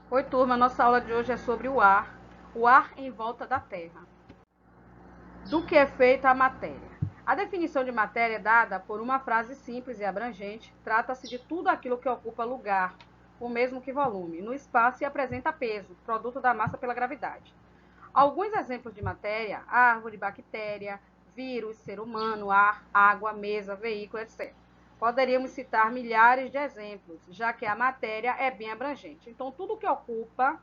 Oi, turma, nossa aula de hoje é sobre o ar em volta da Terra. Do que é feita a matéria? A definição de matéria é dada por uma frase simples e abrangente. Trata-se de tudo aquilo que ocupa lugar, o mesmo que volume, no espaço e apresenta peso, produto da massa pela gravidade. Alguns exemplos de matéria: árvore, bactéria, vírus, ser humano, ar, água, mesa, veículo, etc. Poderíamos citar milhares de exemplos, já que a matéria é bem abrangente. Então, tudo que ocupa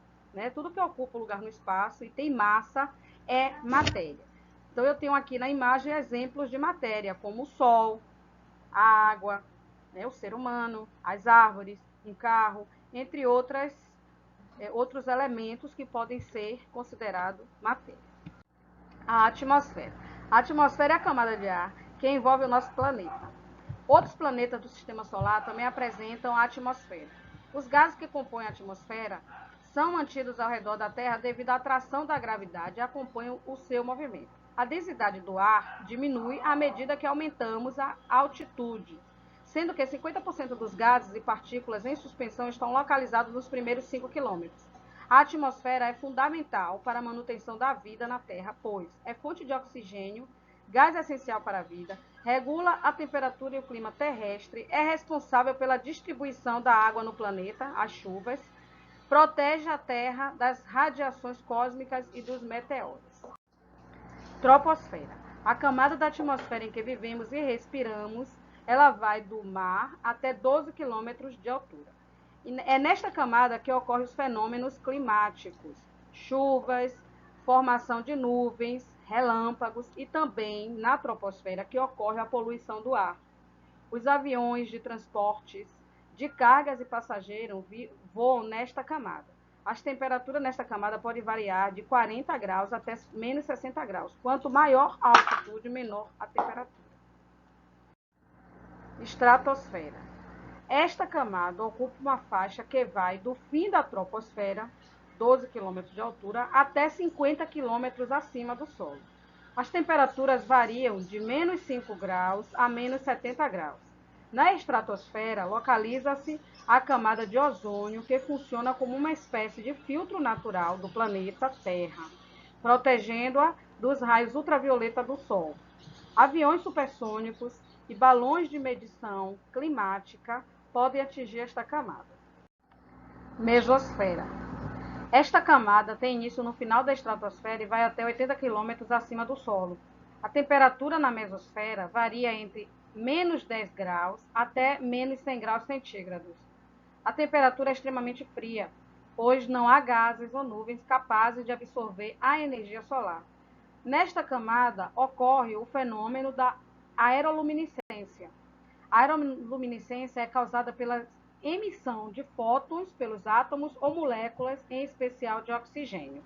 lugar no espaço e tem massa é matéria. Então, eu tenho aqui na imagem exemplos de matéria, como o Sol, a água, o ser humano, as árvores, um carro, entre outros elementos que podem ser considerados matéria. A atmosfera. A atmosfera é a camada de ar que envolve o nosso planeta. Outros planetas do sistema solar também apresentam a atmosfera. Os gases que compõem a atmosfera são mantidos ao redor da Terra devido à atração da gravidade e acompanham o seu movimento. A densidade do ar diminui à medida que aumentamos a altitude, sendo que 50% dos gases e partículas em suspensão estão localizados nos primeiros 5 quilômetros. A atmosfera é fundamental para a manutenção da vida na Terra, pois é fonte de oxigênio, gás essencial para a vida, regula a temperatura e o clima terrestre, é responsável pela distribuição da água no planeta, as chuvas, protege a Terra das radiações cósmicas e dos meteoros. Troposfera. A camada da atmosfera em que vivemos e respiramos, ela vai do mar até 12 quilômetros de altura. E é nesta camada que ocorrem os fenômenos climáticos, chuvas, formação de nuvens, relâmpagos e também na troposfera que ocorre a poluição do ar. Os aviões de transportes de cargas e passageiros voam nesta camada. As temperaturas nesta camada podem variar de 40 graus até menos 60 graus. Quanto maior a altitude, menor a temperatura. Estratosfera. Esta camada ocupa uma faixa que vai do fim da troposfera, 12 km de altura, até 50 km acima do solo. As temperaturas variam de menos 5 graus a menos 70 graus. Na estratosfera, localiza-se a camada de ozônio, que funciona como uma espécie de filtro natural do planeta Terra, protegendo-a dos raios ultravioleta do Sol. Aviões supersônicos e balões de medição climática podem atingir esta camada. Mesosfera. Esta camada tem início no final da estratosfera e vai até 80 km acima do solo. A temperatura na mesosfera varia entre menos 10 graus até menos 100 graus centígrados. A temperatura é extremamente fria, pois não há gases ou nuvens capazes de absorver a energia solar. Nesta camada ocorre o fenômeno da aeroluminescência. A aeroluminescência é causada pela emissão de fótons pelos átomos ou moléculas, em especial de oxigênio.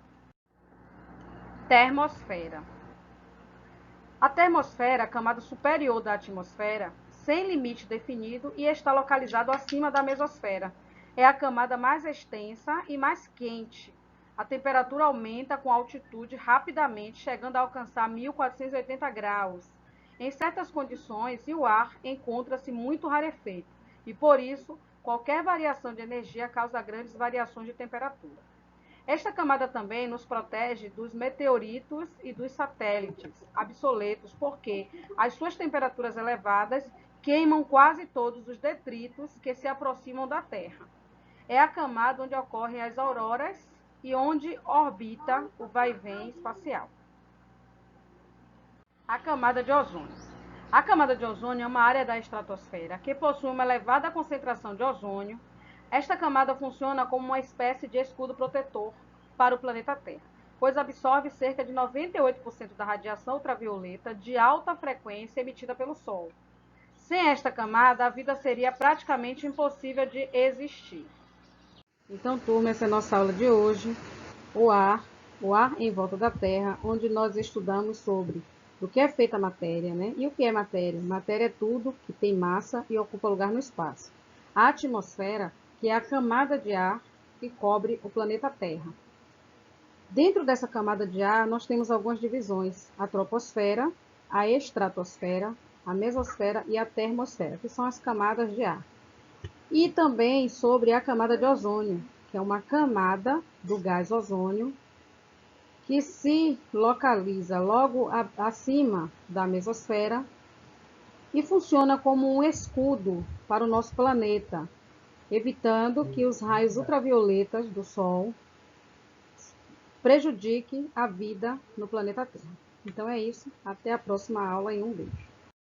Termosfera. A termosfera é a camada superior da atmosfera, sem limite definido e está localizado acima da mesosfera. É a camada mais extensa e mais quente. A temperatura aumenta com a altitude rapidamente, chegando a alcançar 1480 graus. Em certas condições, o ar encontra-se muito rarefeito e, por isso, qualquer variação de energia causa grandes variações de temperatura. Esta camada também nos protege dos meteoritos e dos satélites obsoletos, porque as suas temperaturas elevadas queimam quase todos os detritos que se aproximam da Terra. É a camada onde ocorrem as auroras e onde orbita o vai-vém espacial. A camada de ozônio. A camada de ozônio é uma área da estratosfera que possui uma elevada concentração de ozônio. Esta camada funciona como uma espécie de escudo protetor para o planeta Terra, pois absorve cerca de 98% da radiação ultravioleta de alta frequência emitida pelo Sol. Sem esta camada, a vida seria praticamente impossível de existir. Então, turma, essa é a nossa aula de hoje, o ar em volta da Terra, onde nós estudamos sobre do que é feita a matéria, né? E o que é matéria? Matéria é tudo que tem massa e ocupa lugar no espaço. A atmosfera, que é a camada de ar que cobre o planeta Terra. Dentro dessa camada de ar, nós temos algumas divisões: a troposfera, a estratosfera, a mesosfera e a termosfera, que são as camadas de ar. E também sobre a camada de ozônio, que é uma camada do gás ozônio que se localiza logo acima da mesosfera e funciona como um escudo para o nosso planeta, evitando que os raios ultravioletas do Sol prejudiquem a vida no planeta Terra. Então é isso, até a próxima aula e um beijo.